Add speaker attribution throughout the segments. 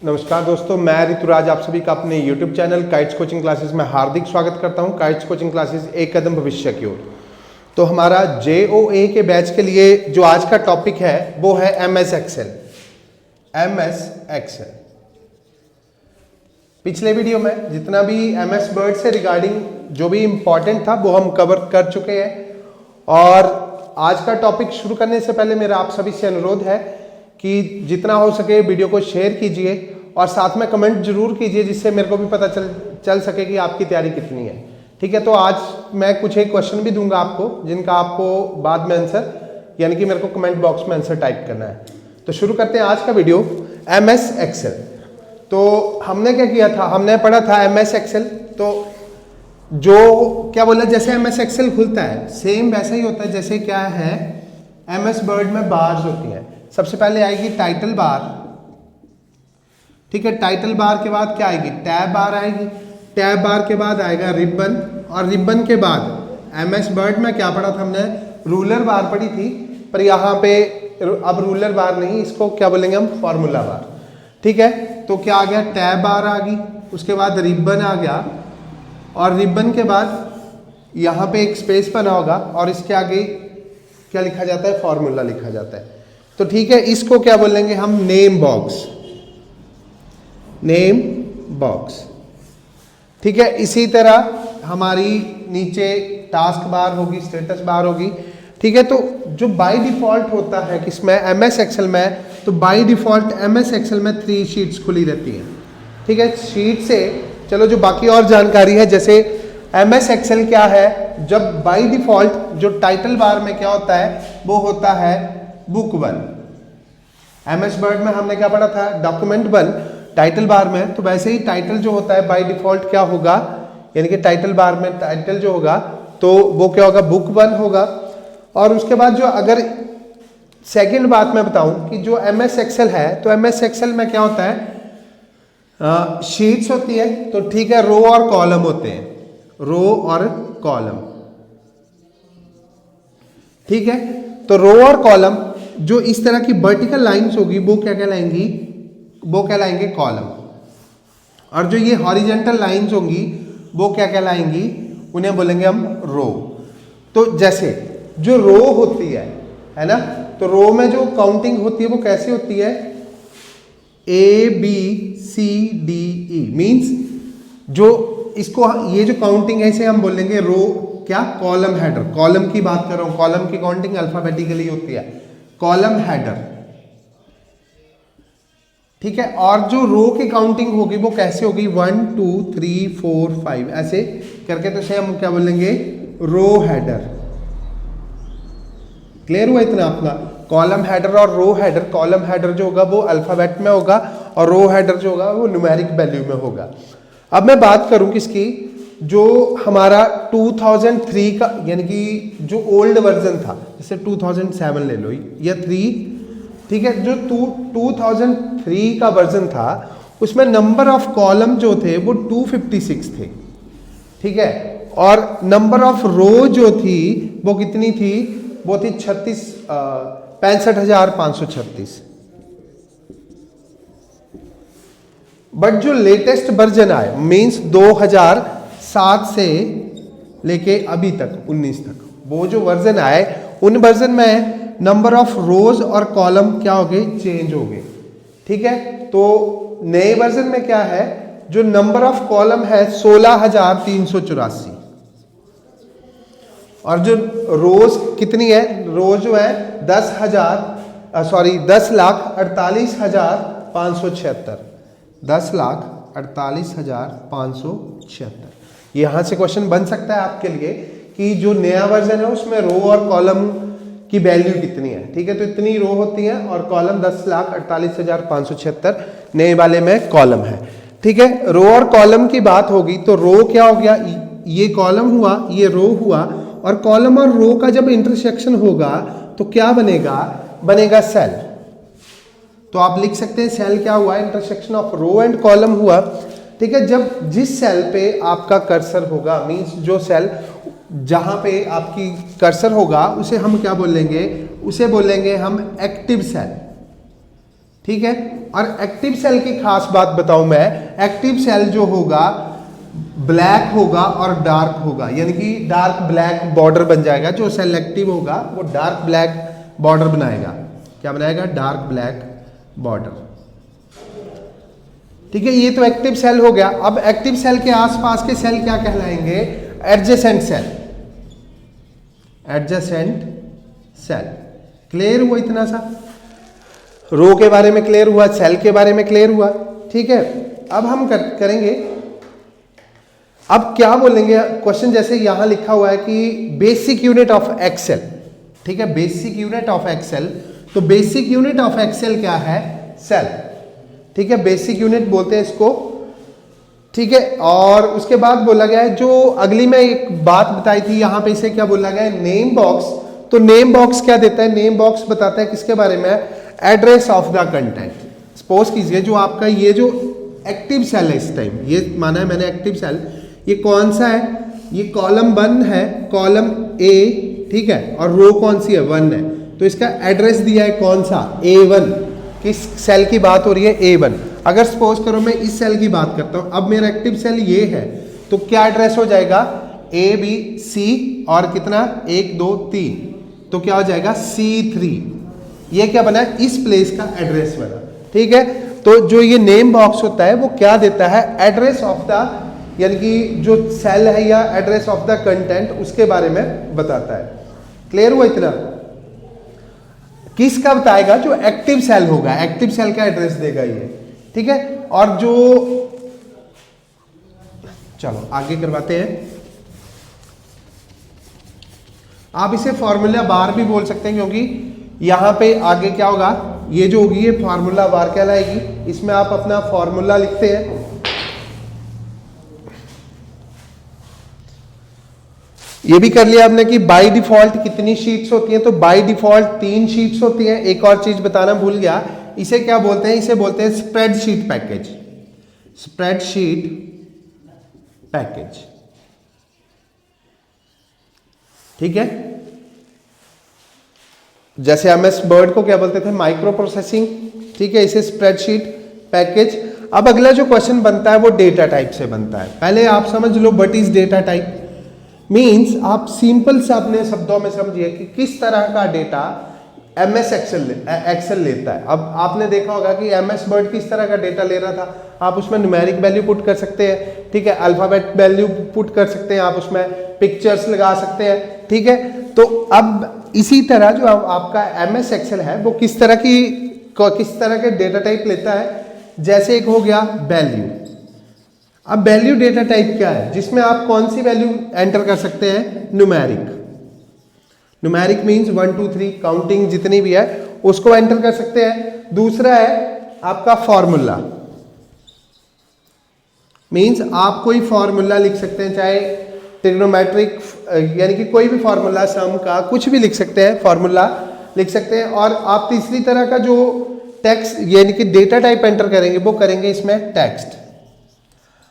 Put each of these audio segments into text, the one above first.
Speaker 1: नमस्कार दोस्तों, मैं ऋतुराज आप सभी का अपने YouTube channel kites coaching classes में हार्दिक स्वागत करता हूं। काइट्स कोचिंग क्लासेस एक कदम भविष्य की ओर। तो हमारा JOA के बैच के लिए जो आज का टॉपिक है वो है MS एक्सेल। पिछले वीडियो में जितना भी MS वर्ड से रिगार्डिंग जो भी इम्पोर्टेंट था वो हम कवर कर चुके हैं। और आज का टॉपिक शुरू करने से पहले मेरा आप सभी से अनुरोध है कि जितना हो सके वीडियो को शेयर कीजिए और साथ में कमेंट जरूर कीजिए, जिससे मेरे को भी पता चल सके कि आपकी तैयारी कितनी है। ठीक है, तो आज मैं कुछ एक क्वेश्चन भी दूंगा आपको, जिनका आपको बाद में आंसर यानी कि मेरे को कमेंट बॉक्स में आंसर टाइप करना है। तो शुरू करते हैं आज का वीडियो। MS Excel. तो हमने क्या किया था, हमने पढ़ा था MS एक्सेल। तो जो क्या बोला, जैसे MS एक्सेल खुलता है सेम वैसा ही होता है जैसे क्या है MS वर्ड में बार्स होती हैं। सबसे पहले आएगी टाइटल बार। ठीक है, टाइटल बार के बाद क्या आएगी, टैब बार आएगी। टैब बार के बाद आएगा रिबन, और रिबन के बाद MS वर्ड में क्या पढ़ा था हमने, रूलर बार पढ़ी थी, पर यहाँ पे अब रूलर बार नहीं, इसको क्या बोलेंगे हम, फॉर्मूला बार। ठीक है, तो क्या आ गया, टैब बार आ गई, उसके बाद रिबन आ गया, और रिबन के बाद यहाँ पे एक स्पेस बना होगा और इसके आगे क्या लिखा जाता है, फॉर्मूला लिखा जाता है। तो ठीक है, इसको क्या बोलेंगे हम, नेम बॉक्स। Name box. ठीक है, इसी तरह हमारी नीचे टास्क बार होगी, स्टेटस बार होगी। ठीक है, तो जो बाय डिफॉल्ट होता है किसमें, MS एक्सेल में, तो बाय डिफॉल्ट MS एक्सेल में 3 शीट्स खुली रहती हैं। ठीक है, शीट से चलो जो बाकी और जानकारी है, जैसे MS एक्सेल क्या है, जब बाय डिफॉल्ट जो टाइटल बार में क्या होता है वो होता है बुक 1। MS वर्ड में हमने क्या पढ़ा था, डॉक्यूमेंट 1 टाइटल बार में। तो वैसे ही टाइटल जो होता है बाय डिफॉल्ट क्या होगा, यानी कि टाइटल बार में टाइटल जो होगा तो वो क्या होगा, बुक 1 होगा। और उसके बाद जो अगर सेकंड बात मैं बताऊं कि जो MS एक्सेल है, तो MS एक्सेल में क्या होता है, शीट्स होती है। तो ठीक है, रो और कॉलम होते हैं, रो और कॉलम। ठीक है, तो रो और कॉलम जो इस तरह की वर्टिकल लाइंस होगी वो क्या कहलाएंगी, वो कहलाएंगे कॉलम। और जो ये हॉरिजेंटल लाइंस होंगी वो क्या कहलाएंगी, उन्हें बोलेंगे हम रो। तो जैसे जो रो होती है ना, तो रो में जो काउंटिंग होती है वो कैसी होती है, ABCDE मीन्स जो इसको ये जो काउंटिंग है इसे हम बोलेंगे रो, क्या, कॉलम हेडर। कॉलम की बात कर रहा हूं, कॉलम की काउंटिंग अल्फाबेटिकली होती है, कॉलम हेडर। ठीक है, और जो रो की काउंटिंग होगी वो कैसे होगी, 1 2 3 4 5 ऐसे करके, तो इसे हम क्या बोलेंगे, रो हेडर। क्लियर हुआ इतना अपना, कॉलम हेडर और रो हेडर। कॉलम हेडर जो होगा वो अल्फाबेट में होगा और रो हेडर जो होगा वो न्यूमेरिक वैल्यू में होगा। अब मैं बात करूं किसकी, जो हमारा 2003 का यानी कि जो ओल्ड वर्जन था, जैसे 2007 ले लो या 3। ठीक है, जो 2003 का वर्जन था उसमें नंबर ऑफ कॉलम जो थे वो 256 थे। ठीक है, और नंबर ऑफ रो जो थी वो कितनी थी, वो थी 65,536। बट जो लेटेस्ट वर्जन आए मींस 2007 से लेके अभी तक 19 तक, वो जो वर्जन आए उन वर्जन में नंबर ऑफ रोज और कॉलम क्या हो गए, चेंज हो गए। ठीक है, तो नए वर्जन में क्या है, जो नंबर ऑफ कॉलम है 16,384, और जो रोज कितनी है, रोज जो है 10,48,576। 10,48,576। यहां से क्वेश्चन बन सकता है आपके लिए कि जो नया वर्जन है उसमें रो और कॉलम की वैल्यू कितनी है। ठीक है, तो इतनी रो होती है और कॉलम 10,48,576 नए वाले में कॉलम है। ठीक है, रो और कॉलम की बात होगी तो रो क्या हो गया, ये कॉलम हुआ, ये रो हुआ, और कॉलम और रो का जब इंटरसेक्शन होगा तो क्या बनेगा, बनेगा सेल। तो आप लिख सकते हैं सेल क्या हुआ, intersection of row and column हुआ। ठीक है, जब जिस सेल पे आपका कर्सर होगा, मींस जो सेल जहां पे आपकी कर्सर होगा उसे हम क्या बोलेंगे, उसे बोलेंगे हम एक्टिव सेल। ठीक है। और एक्टिव सेल की खास बात बताऊं मैं, एक्टिव सेल जो होगा ब्लैक होगा और डार्क होगा, यानी कि डार्क ब्लैक बॉर्डर बन जाएगा। जो सेल एक्टिव होगा वो डार्क ब्लैक बॉर्डर बनाएगा। क्या बनाएगा? Dark black border. ठीक है, ये तो एक्टिव सेल हो गया। अब एक्टिव सेल के आसपास के सेल क्या कहलाएंगे? Adjacent cell. Adjacent cell. Clear हुआ इतना सा? रो के बारे में क्लियर हुआ, सेल के बारे में क्लियर हुआ। ठीक है, अब हम करेंगे, अब क्या बोलेंगे क्वेश्चन, जैसे यहां लिखा हुआ है कि बेसिक यूनिट ऑफ एक्सेल। ठीक है, बेसिक यूनिट ऑफ एक्सेल। तो बेसिक यूनिट ऑफ एक्सेल क्या है? सेल। ठीक है, बेसिक यूनिट बोलते हैं इसको। ठीक है, और उसके बाद बोला गया है, जो अगली में एक बात बताई थी यहां पे, इसे क्या बोला गया है? Name box. तो नेम बॉक्स क्या देता है? नेम बॉक्स बताता है किसके बारे में? Address of the content. Suppose कीजिए जो आपका ये जो एक्टिव सेल है, इस टाइम ये माना है मैंने एक्टिव सेल, ये कौन सा है? ये कॉलम 1 है, कॉलम ए। ठीक है, और रो कौन सी है? 1 है। तो इसका एड्रेस दिया है कौन सा? A1। किस सेल की बात हो रही है? A1। अगर सपोज करो मैं इस सेल की बात करता हूं, अब मेरा एक्टिव सेल ये है, तो क्या एड्रेस हो जाएगा? A B C और कितना? 1 2 3, तो क्या हो जाएगा? C3। ये क्या बना? इस प्लेस का एड्रेस बना। ठीक है, तो जो ये नेम बॉक्स होता है वो क्या देता है? एड्रेस ऑफ द, यानी कि जो सेल है या एड्रेस ऑफ द कंटेंट, उसके बारे में बताता है। क्लियर हुआ इतना? किसका बताएगा? जो एक्टिव सेल होगा, एक्टिव सेल का एड्रेस देगा ये। ठीक है, और जो, चलो आगे करवाते हैं। आप इसे फॉर्मूला बार भी बोल सकते हैं, क्योंकि यहां पे आगे क्या होगा? ये जो होगी ये फॉर्मूला बार कहलाएगी। इसमें आप अपना फॉर्मूला लिखते हैं। ये भी कर लिया आपने कि बाय डिफॉल्ट कितनी शीट्स होती हैं। तो बाय डिफॉल्ट 3 शीट्स होती हैं। एक और चीज बताना भूल गया, इसे क्या बोलते हैं? इसे बोलते हैं स्प्रेडशीट पैकेज। Spreadsheet package. ठीक है, जैसे एमएस वर्ड को क्या बोलते थे? Micro processing. ठीक है, इसे स्प्रेडशीट पैकेज। अब अगला जो क्वेश्चन बनता है वो डेटा टाइप से बनता है। पहले आप समझ लो what is data type. Means आप सिंपल से अपने शब्दों में समझिए कि किस तरह का डेटा एमएस एक्सेल लेता है। अब आपने देखा होगा कि एमएस वर्ड किस तरह का डेटा ले रहा था। आप उसमें न्यूमेरिक वैल्यू पुट कर सकते हैं। ठीक है, अल्फाबेट वैल्यू पुट कर सकते हैं, आप उसमें पिक्चर्स लगा सकते हैं। ठीक है, तो अब इसी तरह जो आपका एमएस एक्सेल है वो किस तरह के डेटा टाइप लेता है। जैसे एक हो गया वैल्यू। अब वैल्यू डेटा टाइप क्या है? जिसमें आप कौन सी वैल्यू एंटर कर सकते हैं? न्यूमेरिक। न्यूमेरिक मींस 1 2 3 काउंटिंग जितनी भी है उसको एंटर कर सकते हैं। दूसरा है आपका फॉर्मूला। मींस आप कोई फॉर्मूला लिख सकते हैं, चाहे ट्रिग्नोमेट्रिक यानी कि कोई भी फॉर्मूला, सम का कुछ भी लिख सकते हैं, फॉर्मूला लिख सकते हैं। और आप तीसरी तरह का जो टेक्स्ट यानी कि डेटा टाइप एंटर करेंगे वो करेंगे इसमें टेक्स्ट।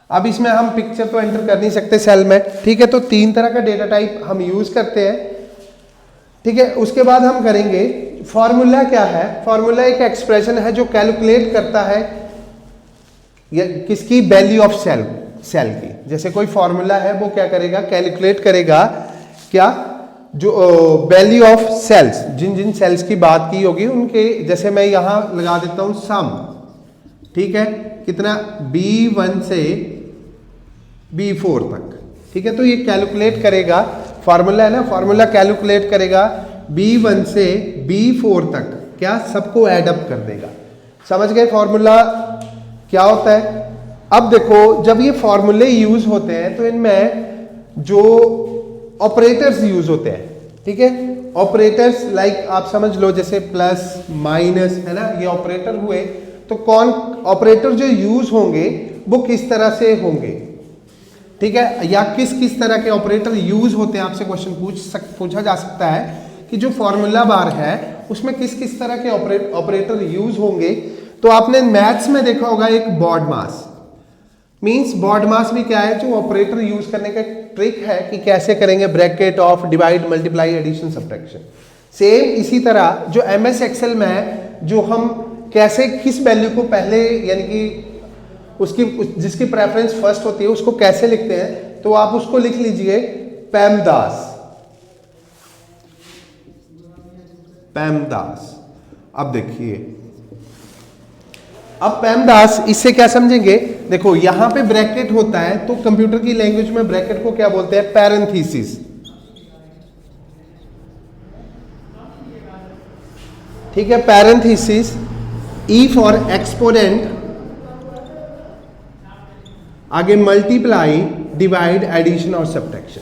Speaker 1: अब इसमें हम पिक्चर तो एंटर कर नहीं सकते सेल में। ठीक है, तो 3 तरह का डेटा टाइप हम यूज करते हैं। ठीक है, उसके बाद हम करेंगे फॉर्मूला। क्या है? फॉर्मूला एक एक्सप्रेशन है जो कैलकुलेट करता है किसकी? वैल्यू ऑफ सेल की। जैसे कोई फॉर्मूला है वो क्या करेगा? कैलकुलेट करेगा क्या? जो वैल्यू ऑफ सेल्स, जिन जिन सेल्स की बात की होगी उनके, जैसे मैं यहां लगा देता हूं सम। ठीक है, कितना? B1 से B4 तक। ठीक है, तो ये कैलकुलेट करेगा, फॉर्मूला है ना, फॉर्मूला कैलकुलेट करेगा B1 से B4 तक, क्या? सबको ऐड अप कर देगा। समझ गए फॉर्मूला क्या होता है? अब देखो, जब ये फॉर्मूले यूज होते हैं तो इनमें जो ऑपरेटर्स यूज होते हैं। ठीक है, ऑपरेटर्स लाइक आप समझ लो जैसे प्लस माइनस, है ना, ये ऑपरेटर हुए। तो कौन ऑपरेटर जो यूज होंगे वो किस तरह से होंगे? ठीक है, या किस किस तरह के ऑपरेटर यूज होते हैं? आपसे क्वेश्चन पूछा जा सकता है कि जो फॉर्मूला बार है उसमें किस किस तरह के ऑपरेटर यूज होंगे। तो आपने मैथ्स में देखा होगा एक बॉड मास। मींस बॉड मास भी क्या है? जो ऑपरेटर यूज करने का ट्रिक है कि कैसे करेंगे bracket of, divide, multiply, addition, subtraction. Same इसी तरह जो एमएस एक्सेल में है, जो हम कैसे किस वैल्यू को पहले यानी कि उसकी जिसकी प्रेफरेंस फर्स्ट होती है उसको कैसे लिखते हैं, तो आप उसको लिख लीजिए पेमदास। पेमदास। अब देखिए, अब पेमदास इससे क्या समझेंगे, देखो यहां पे ब्रैकेट होता है तो कंप्यूटर की लैंग्वेज में ब्रैकेट को क्या बोलते हैं, पैरेंथेसिस। ठीक है, पैरेंथेसिस। ई फॉर एक्सपोनेंट, आगे मल्टीप्लाई, डिवाइड, एडिशन और सब्ट्रैक्शन।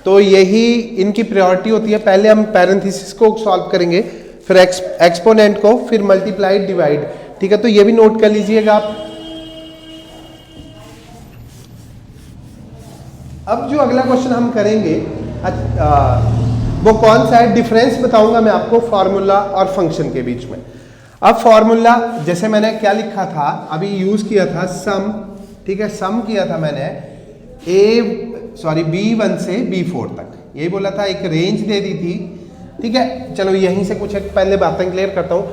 Speaker 1: तो यही इनकी प्रायोरिटी होती है, पहले हम पैरेंथेसिस को सॉल्व करेंगे, फिर एक्सपोनेंट को, फिर मल्टीप्लाई, डिवाइड। ठीक है, तो ये भी नोट कर लीजिएगा आप। अब जो अगला क्वेश्चन हम करेंगे वो कौन सा है, डिफरेंस बताऊंगा मैं आपको फॉर्मूला और फंक्शन के बीच में। अब फॉर्मूला जैसे मैंने क्या लिखा था, अभी यूज किया था सम। ठीक है, सम किया था मैंने B1 से B4 तक, यही बोला था, एक रेंज दे दी थी। ठीक है, चलो यहीं से कुछ एक पहले बातें क्लियर करता हूं।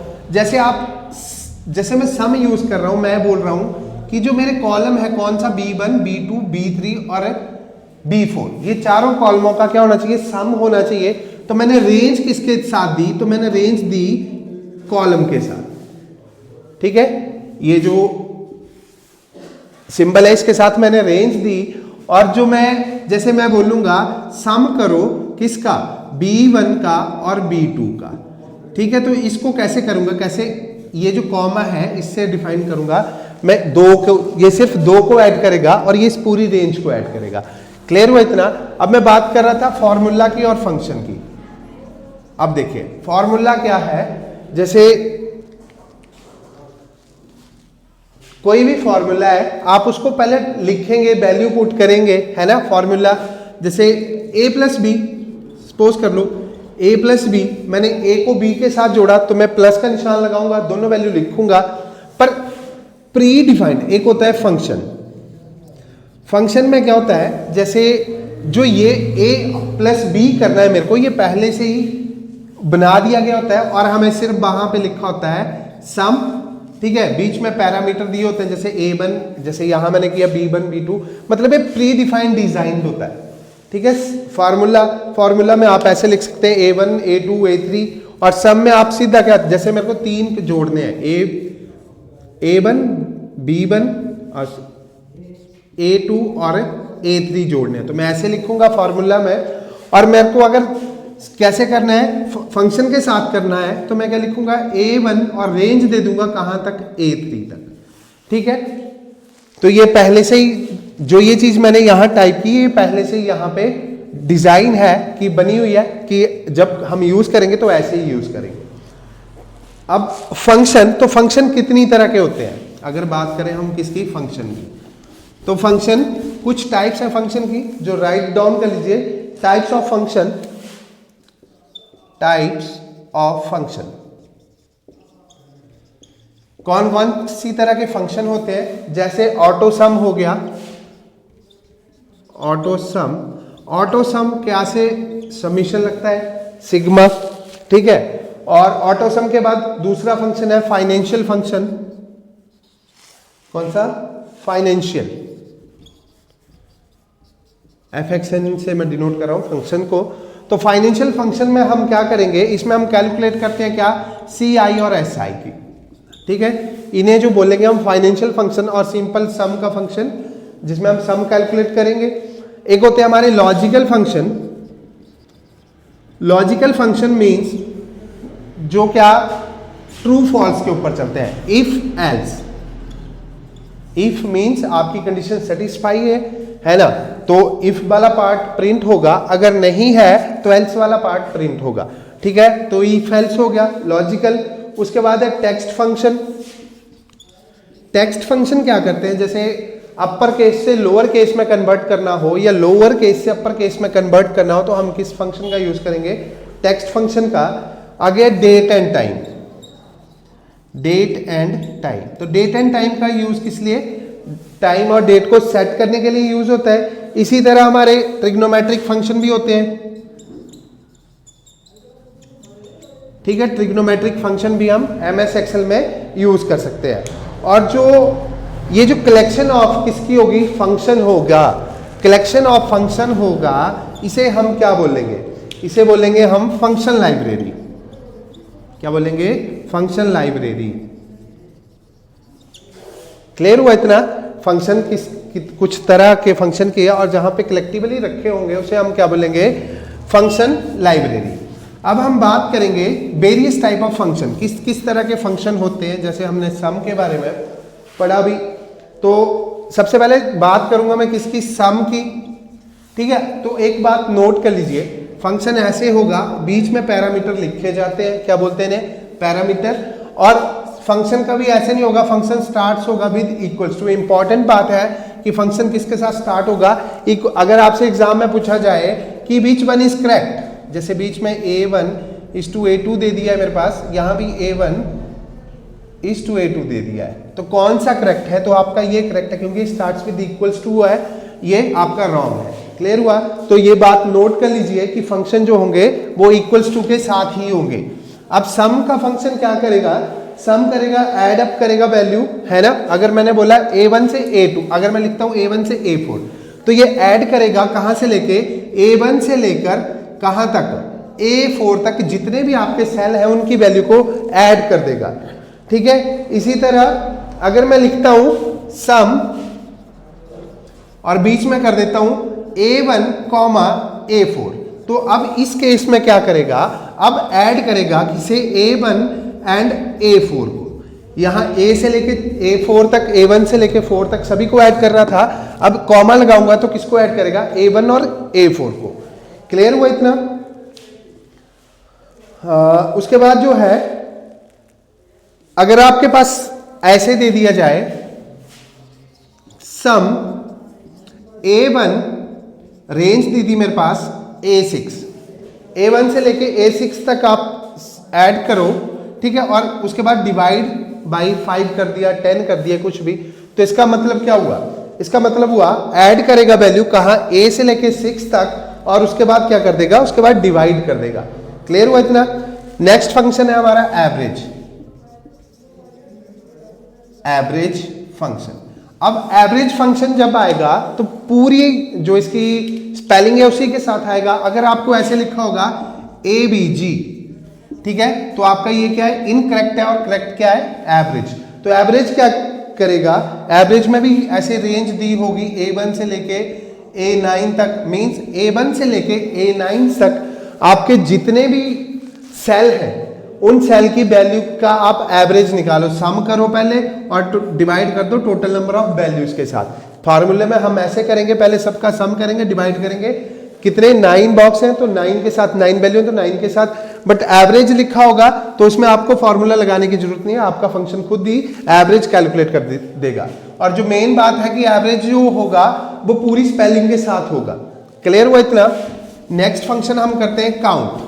Speaker 1: जैसे मैं सम यूज कर रहा हूं, मैं बोल रहा हूं कि जो मेरे कॉलम है कौन सा, B1, B2, B3 और B4, ये चारों कॉलमों का क्या होना चाहिए, सम होना चाहिए। तो मैंने रेंज किसके साथ दी, तो मैंने रेंज दी कॉलम के साथ। ठीक है, ये जो सिंबल है इसके साथ मैंने रेंज दी, और जो मैं जैसे मैं बोलूंगा सम करो किसका, B1 का और B2 का। ठीक है, तो इसको कैसे करूंगा, कैसे, ये जो कॉमा है इससे डिफाइन करूंगा मैं, दो को, ये सिर्फ दो को ऐड करेगा और ये इस पूरी रेंज को ऐड करेगा। क्लियर हुआ इतना। अब मैं बात कर रहा था फॉर्मूला की और फंक्शन की। अब देखिए फॉर्मूला क्या है, जैसे कोई भी फॉर्मूला है आप उसको पहले लिखेंगे, वैल्यू पुट करेंगे, है ना। फॉर्मूला जैसे a+b, सपोज कर लो a+b, मैंने a को b के साथ जोड़ा तो मैं प्लस का निशान लगाऊंगा, दोनों वैल्यू लिखूंगा। पर प्री डिफाइंड एक होता है फंक्शन। फंक्शन में क्या होता है, जैसे जो ये a+b करना है मेरे को, ये पहले से ही बना दिया गया होता है और हमें सिर्फ वहां पे लिखा होता है सम। ठीक है, बीच में पैरामीटर दिए होते हैं, जैसे a1, जैसे यहां मैंने किया b1, b2, मतलब ये प्री डिफाइंड डिजाइन होता है। ठीक है, फॉर्मूला में आप ऐसे लिख सकते हैं a1, a2, a3, और सम में आप सीधा क्या, जैसे मेरे को तीन जोड़ने हैं, a1, b1 और a2 और a3 जोड़ने हैं, तो मैं ऐसे लिखूंगा फॉर्मूला में। और मेरे को अगर कैसे करना है, फंक्शन के साथ करना है, तो मैं क्या लिखूंगा a1 और रेंज दे दूंगा कहां तक, a3 तक। ठीक है, तो ये पहले से ही जो ये चीज मैंने यहां टाइप की, ये पहले से ही यहां पे डिजाइन है कि बनी हुई है कि जब हम यूज करेंगे तो ऐसे ही यूज करेंगे। अब फंक्शन, तो फंक्शन कितनी तरह के होते हैं, अगर बात करें हम किसकी, फंक्शन की, तो फंक्शन कुछ टाइप्स है फंक्शन की, जो राइट डाउन कर लीजिए, types of function. Types of function, कौन कौन सी तरह के फंक्शन होते हैं, जैसे ऑटो सम हो गया, ऑटो सम क्या से समीशन लगता है, सिग्मा। ठीक है, और ऑटो सम के बाद दूसरा फंक्शन है फाइनेंशियल फंक्शन। कौन सा, फाइनेंशियल, FXN से मैं डिनोट कर रहा हूं फंक्शन को। तो फाइनेंशियल फंक्शन में हम क्या करेंगे, इसमें हम कैलकुलेट करते हैं क्या, CI और SI की। ठीक है, इन्हें जो बोलेंगे हम फाइनेंशियल फंक्शन, और सिंपल सम का फंक्शन जिसमें हम सम कैलकुलेट करेंगे। एक होते हैं हमारे logical function. Logical function means जो क्या ट्रू फॉल्स के ऊपर चलते हैं, इफ एल्स। इफ मींस आपकी कंडीशन सेटिस्फाई है ना, तो इफ वाला पार्ट प्रिंट होगा, अगर नहीं है तो एल्स वाला पार्ट प्रिंट होगा। ठीक है, तो इफ एल्स हो गया लॉजिकल। उसके बाद है टेक्स्ट फंक्शन। टेक्स्ट फंक्शन क्या करते हैं, जैसे अपर केस से लोअर केस में कन्वर्ट करना हो या लोअर केस से अपर केस में कन्वर्ट करना हो, तो हम किस फंक्शन का यूज करेंगे, टेक्स्ट फंक्शन का। आगे date and time, date and time, तो डेट एंड टाइम का यूज किस लिए, टाइम और डेट को सेट करने के लिए यूज होता है। इसी तरह हमारे ट्रिग्नोमेट्रिक फंक्शन भी होते हैं। ठीक है, ट्रिग्नोमेट्रिक फंक्शन भी हम MS एक्सेल में यूज कर सकते हैं। और जो ये जो कलेक्शन ऑफ किसकी होगी, फंक्शन होगा, कलेक्शन ऑफ फंक्शन होगा, इसे हम क्या बोलेंगे, इसे बोलेंगे हम फंक्शन लाइब्रेरी। क्या बोलेंगे, फंक्शन लाइब्रेरी। क्लियर हुआ इतना? फंक्शन कुछ तरह के फंक्शन किए और जहां पे कलेक्टिवली रखे होंगे उसे हम क्या बोलेंगे, फंक्शन लाइब्रेरी। अब हम बात करेंगे वेरियस टाइप ऑफ फंक्शन, किस किस तरह के फंक्शन होते हैं। जैसे हमने सम के बारे में पढ़ा भी, तो सबसे पहले बात करूंगा मैं किसकी, सम की। ठीक है, तो एक बात नोट कर लीजिए, फंक्शन ऐसे होगा, बीच में पैरामीटर लिखे जाते हैं, क्या बोलते हैं, पैरामीटर। और फंक्शन का भी ऐसे नहीं होगा, फंक्शन स्टार्ट होगा विद इक्वल्स टू। इंपॉर्टेंट बात है कि फंक्शन किसके साथ स्टार्ट होगा, अगर आपसे एग्जाम में पूछा जाए कि बीच वन इज करेक्ट, जैसे बीच में a1:a2 दे दिया है मेरे पास, यहां भी a1:a2 दे दिया है, तो कौन सा करेक्ट है, तो आपका ये करेक्ट है क्योंकि स्टार्ट्स विद इक्वल्स टू है, ये आपका रॉन्ग है। क्लियर हुआ? तो ये बात नोट कर लीजिए कि फंक्शन जो होंगे वो इक्वल्स टू के साथ ही होंगे। अब सम का फंक्शन क्या करेगा, सम करेगा, ऐड अप करेगा वैल्यू, है ना। अगर मैंने बोला a1 से a2, अगर मैं लिखता हूं a1 से a4, तो ये ऐड करेगा कहां से लेके, a1 से लेकर कहां तक, a4 तक, जितने भी आपके सेल हैं उनकी वैल्यू को ऐड कर देगा। ठीक है, इसी तरह अगर मैं लिखता हूं सम और बीच में कर देता हूं a1, a4, तो अब इस केस में क्या करेगा, अब ऐड करेगा किसे, a1 एंड a4 को। यहां a से लेके a4 तक, a1 से लेके 4 तक सभी को ऐड कर रहा था, अब कॉमा लगाऊंगा तो किसको ऐड करेगा, a1 और a4 को। क्लियर हुआ इतना? उसके बाद जो है, अगर आपके पास ऐसे दे दिया जाए सम a1, रेंज दी थी मेरे पास a6, a1 से लेके a6 तक आप ऐड करो, ठीक है, और उसके बाद डिवाइड बाई 5 कर दिया, 10 कर दिया, कुछ भी, तो इसका मतलब क्या हुआ, इसका मतलब हुआ ऐड करेगा वैल्यू कहां, a से लेके 6 तक, और उसके बाद क्या कर देगा, उसके बाद डिवाइड कर देगा। क्लियर हुआ इतना? नेक्स्ट फंक्शन है हमारा एवरेज, एवरेज फंक्शन। अब एवरेज फंक्शन जब आएगा तो पूरी जो इसकी स्पेलिंग है उसी के साथ आएगा। अगर आपको ऐसे लिखा होगा ABG, ठीक है, तो आपका ये क्या है, इनकरेक्ट है, और करेक्ट क्या है, एवरेज। तो एवरेज क्या करेगा, एवरेज में भी ऐसे रेंज दी होगी A1 से लेके A9 तक, मींस A1 से लेके A9 तक आपके जितने भी सेल हैं उन सेल की वैल्यू का आप एवरेज निकालो, सम करो पहले और डिवाइड कर दो टोटल नंबर ऑफ वैल्यूज के साथ। फार्मूले में हम ऐसे करेंगे, पहले सबका सम करेंगे, डिवाइड करेंगे, कितने 9 बॉक्स हैं तो 9 के साथ 9 वैल्यू है तो 9 के साथ, बट एवरेज लिखा होगा तो उसमें आपको फॉर्मूला लगाने की जरूरत नहीं है, आपका फंक्शन खुद ही एवरेज कैलकुलेट कर देगा। और जो मेन बात है कि एवरेज जो होगा वो पूरी स्पेलिंग के साथ होगा। क्लियर हुआ इतना? नेक्स्ट फंक्शन हम करते हैं काउंट,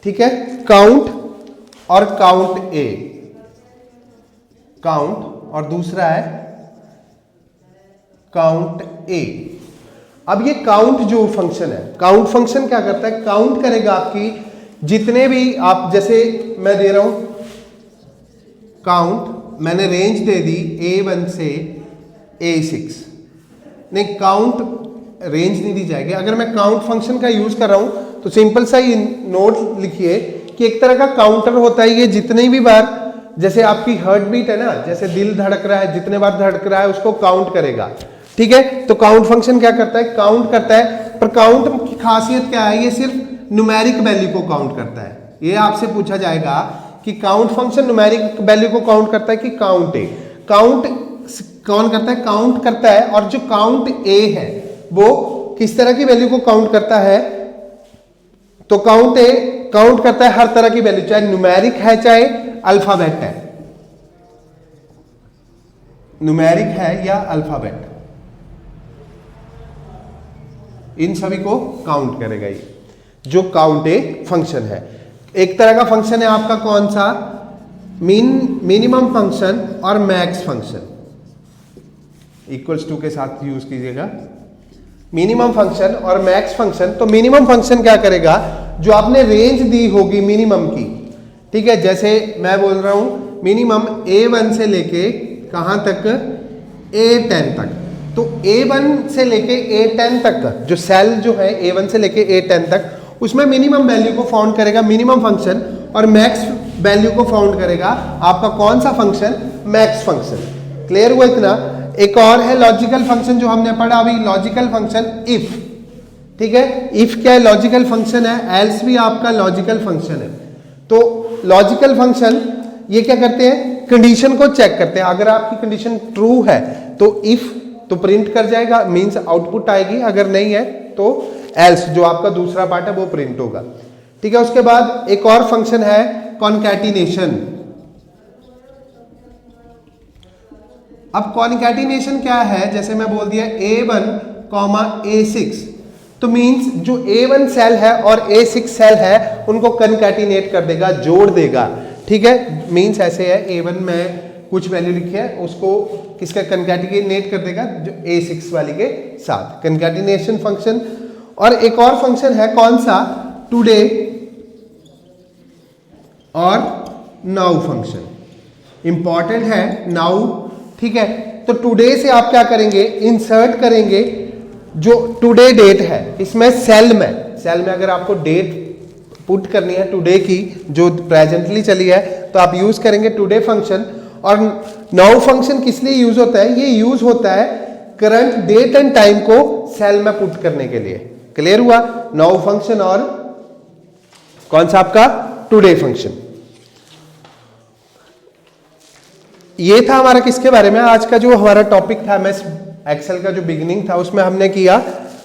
Speaker 1: ठीक है, काउंट और काउंट ए, काउंट और दूसरा है काउंट ए। अब ये काउंट जो फंक्शन है, काउंट फंक्शन क्या करता है, काउंट करेगा आपकी जितने भी आप, जैसे मैं दे रहा हूं काउंट, मैंने रेंज दे दी A1 से A6, नहीं काउंट रेंज नहीं दी जाएगी। अगर मैं काउंट फंक्शन का यूज कर रहा हूं तो सिंपल सा ही नोट लिखिए कि एक तरह का काउंटर होता है, ये जितने भी बार, जैसे आपकी हार्ट बीट है ना, जैसे दिल धड़क रहा है, जितने बार धड़क रहा है उसको काउंट करेगा, ठीक है। तो काउंट फंक्शन क्या करता है, काउंट करता है, पर काउंट की खासियत क्या है, ये सिर्फ न्यूमेरिक वैल्यू को काउंट करता है। ये आपसे पूछा जाएगा कि काउंट फंक्शन न्यूमेरिक वैल्यू को काउंट करता है कि काउंट ए, काउंट कौन करता है, काउंट करता है। और जो काउंट ए है वो किस तरह की वैल्यू को काउंट करता है, तो काउंट ए काउंट करता है हर तरह की वैल्यू, चाहे न्यूमेरिक है चाहे अल्फाबेट है, न्यूमेरिक है या अल्फाबेट, इन सभी को काउंट करेगा ये जो काउंट ए फंक्शन है। एक तरह का फंक्शन है आपका कौन सा, मिनिमम फंक्शन और मैक्स फंक्शन, इक्वल्स टू के साथ यूज कीजिएगा, मिनिमम फंक्शन और मैक्स फंक्शन। तो मिनिमम फंक्शन क्या करेगा, जो आपने रेंज दी होगी मिनिमम की, ठीक है, जैसे मैं बोल रहा हूं मिनिमम A1 से लेके कहां तक, A10 तक। तो A1 से लेके A10 तक का जो सेल जो है A1 से लेके A10 तक, उसमें मिनिमम वैल्यू को फाउंड करेगा मिनिमम फंक्शन, और मैक्स वैल्यू को फाउंड करेगा आपका कौन सा फंक्शन, मैक्स फंक्शन। क्लियर हुआ इतना? एक और है लॉजिकल फंक्शन जो हमने पढ़ा अभी, लॉजिकल फंक्शन इफ। ठीक है, इफ क्या है, लॉजिकल फंक्शन है, एल्स भी आपका लॉजिकल फंक्शन है। तो लॉजिकल फंक्शन ये क्या करते हैं, कंडीशन को चेक करते हैं। अगर आपकी कंडीशन ट्रू है तो इफ तो प्रिंट कर जाएगा, मींस आउटपुट आएगी, अगर नहीं है तो एल्स जो आपका दूसरा पार्ट है वो प्रिंट होगा। ठीक है, उसके बाद एक और फंक्शन है कॉन्कैटिनेशन। अब कॉन्कैटिनेशन क्या है, जैसे मैं बोल दिया A1, A6, तो मींस जो A1 सेल है और A6 सेल है उनको कॉन्कैटिनेट कर देगा, जोड़ देगा। ठीक है, मींस ऐसे है, A1 में कुछ वैल्यू लिखी है उसको किसका कॉन्कैटिनेट कर देगा, जो A6 वाली के साथ, कॉन्कैटिनेशन फंक्शन। और एक और फंक्शन है कौन सा, टुडे और नाउ फंक्शन, इंपॉर्टेंट है नाउ। ठीक है, तो टुडे से आप क्या करेंगे, इंसर्ट करेंगे जो टुडे डेट है इसमें, सेल में अगर आपको डेट पुट करनी है टुडे की जो प्रेजेंटली चली है तो आप यूज करेंगे टुडे फंक्शन। और नाउ फंक्शन किस लिए यूज होता है, ये यूज होता है करंट डेट एंड टाइम को सेल में पुट करने के लिए। क्लियर हुआ, नाउ फंक्शन और कौन सा आपका टुडे फंक्शन। ये था हमारा किसके बारे में, आज का जो हमारा टॉपिक था एमएस एक्सेल का जो बिगिनिंग था उसमें हमने किया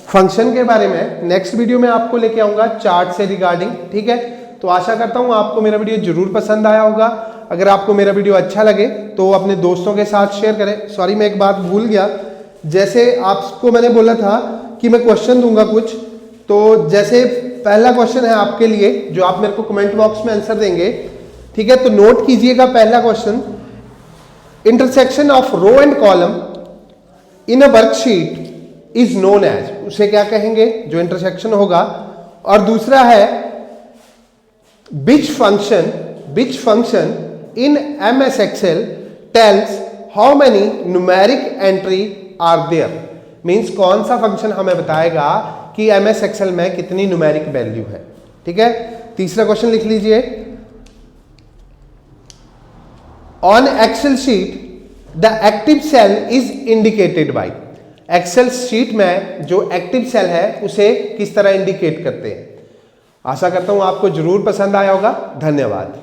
Speaker 1: फंक्शन के बारे में। नेक्स्ट वीडियो में आपको लेके आऊंगा चार्ट से रिगार्डिंग। ठीक है, तो आशा करता हूं आपको मेरा वीडियो जरूर पसंद आया होगा। अगर आपको मेरा वीडियो अच्छा लगे तो अपने दोस्तों के साथ शेयर करें। सॉरी, मैं एक बात भूल गया, जैसे आपको मैंने बोला था कि मैं क्वेश्चन दूंगा कुछ, तो जैसे पहला क्वेश्चन है आपके लिए जो आप मेरे को कमेंट बॉक्स में आंसर देंगे। ठीक है, तो नोट कीजिएगा पहला question, intersection of row and column in a worksheet is known as, उसे क्या कहेंगे जो इंटरसेक्शन होगा। और दूसरा है which function in MS Excel tells how many numeric entry are there, means कौन सा फंक्शन हमें बताएगा कि MS Excel में कितनी न्यूमेरिक वैल्यू है। ठीक है, तीसरा क्वेश्चन लिख लीजिए, on Excel sheet the active cell is indicated by, Excel sheet में जो एक्टिव सेल है उसे किस तरह इंडिकेट करते हैं। आशा करता हूं आपको जरूर पसंद आया होगा। धन्यवाद।